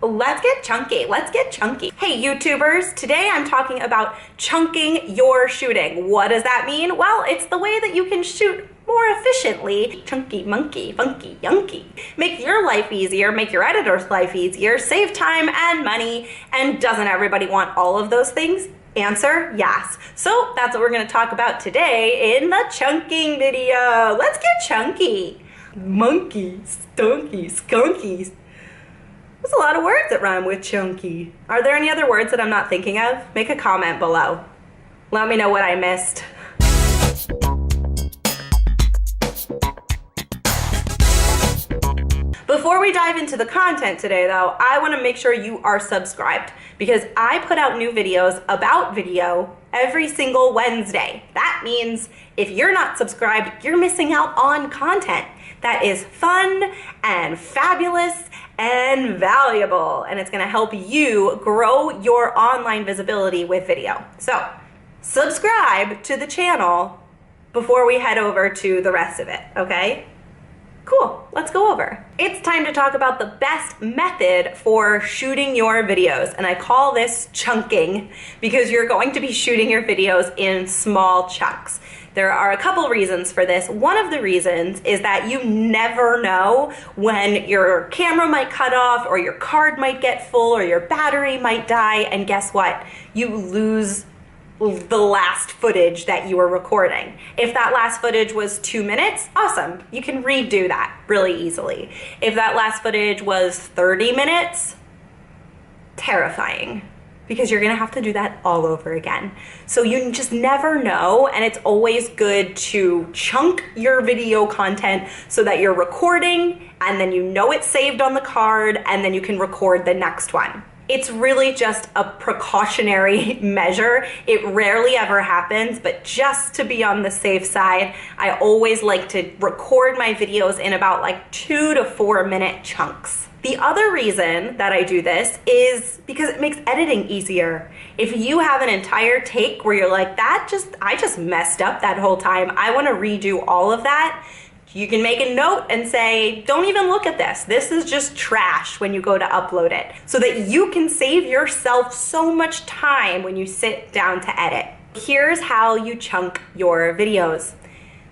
Let's get chunky. Let's get chunky. Hey, YouTubers, today I'm talking about chunking your shooting. What does that mean? Well, it's the way that you can shoot more efficiently. Chunky, monkey, funky, yunky. Make your life easier, make your editor's life easier, save time and money. And doesn't everybody want all of those things? Answer, yes. So that's what we're gonna talk about today in the chunking video. Let's get chunky. Monkeys, donkeys, skunkies. There's a lot of words that rhyme with chunky. Are there any other words that I'm not thinking of? Make a comment below. Let me know what I missed. Before we dive into the content today though, I want to make sure you are subscribed because I put out new videos about video every single Wednesday. That means if you're not subscribed, you're missing out on content that is fun and fabulous and valuable, and it's gonna help you grow your online visibility with video. So subscribe to the channel before we head over to the rest of it, okay? Cool, let's go over. It's time to talk about the best method for shooting your videos, and I call this chunking because you're going to be shooting your videos in small chunks. There are a couple reasons for this. One of the reasons is that you never know when your camera might cut off or your card might get full or your battery might die, and guess what? You lose the last footage that you were recording. If that last footage was 2 minutes, awesome. You can redo that really easily. If that last footage was 30 minutes, terrifying, because you're gonna have to do that all over again. So you just never know, and it's always good to chunk your video content so that you're recording and then you know it's saved on the card and then you can record the next one. It's really just a precautionary measure. It rarely ever happens, but just to be on the safe side, I always like to record my videos in about like 2 to 4 minute chunks. The other reason that I do this is because it makes editing easier. If you have an entire take where you're like, I just messed up that whole time, I wanna redo all of that, you can make a note and say, don't even look at this. This is just trash when you go to upload it, so that you can save yourself so much time when you sit down to edit. Here's how you chunk your videos.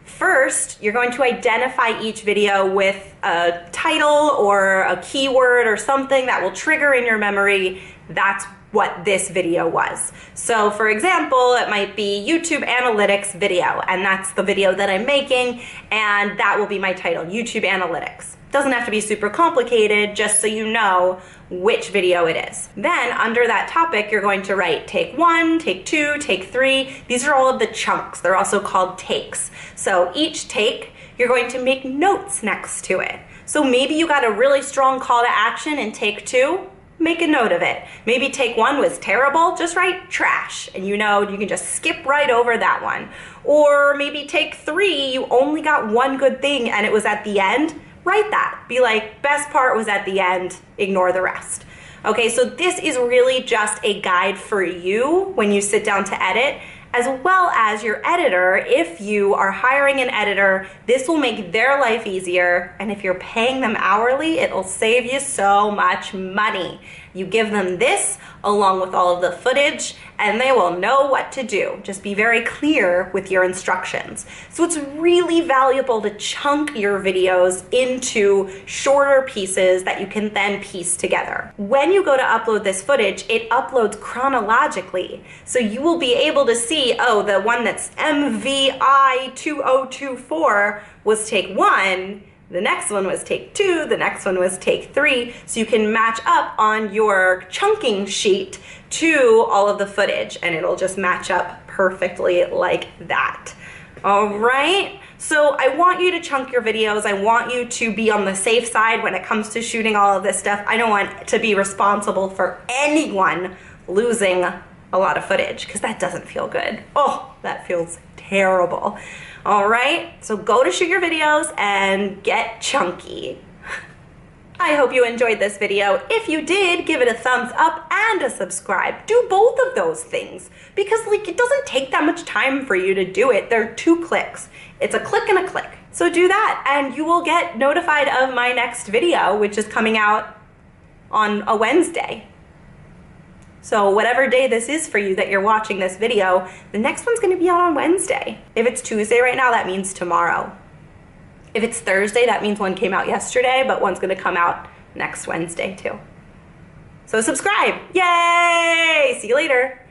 First, you're going to identify each video with a title or a keyword or something that will trigger in your memory. That's what this video was. So for example, it might be YouTube analytics video, and that's the video that I'm making, and that will be my title, YouTube analytics. Doesn't have to be super complicated, just so you know which video it is. Then under that topic, you're going to write take 1, take 2, take 3. These are all of the chunks. They're also called takes. So each take, you're going to make notes next to it. So maybe you got a really strong call to action in take 2, make a note of it. Maybe take 1 was terrible, just write trash, and you know you can just skip right over that one. Or maybe take 3, you only got one good thing and it was at the end, write that. Be like, best part was at the end, ignore the rest. Okay, so this is really just a guide for you when you sit down to edit, as well as your editor. If you are hiring an editor, this will make their life easier, and if you're paying them hourly, it will save you so much money. You give them this along with all of the footage and they will know what to do. Just be very clear with your instructions. So it's really valuable to chunk your videos into shorter pieces that you can then piece together. When you go to upload this footage, it uploads chronologically. So you will be able to see, oh, the one that's MVI 2024 was take 1, the next one was take 2, the next one was take 3, so you can match up on your chunking sheet to all of the footage, and it'll just match up perfectly like that. All right, so I want you to chunk your videos. I want you to be on the safe side when it comes to shooting all of this stuff. I don't want to be responsible for anyone losing a lot of footage, because that doesn't feel good. Oh, that feels terrible. All right, so go to shoot your videos and get chunky. I hope you enjoyed this video. If you did, give it a thumbs up and a subscribe. Do both of those things, because like it doesn't take that much time for you to do it. They're 2 clicks. It's a click and a click. So do that and you will get notified of my next video, which is coming out on a Wednesday. So whatever day this is for you that you're watching this video, the next one's gonna be out on Wednesday. If it's Tuesday right now, that means tomorrow. If it's Thursday, that means one came out yesterday, but one's gonna come out next Wednesday too. So subscribe, yay! See you later.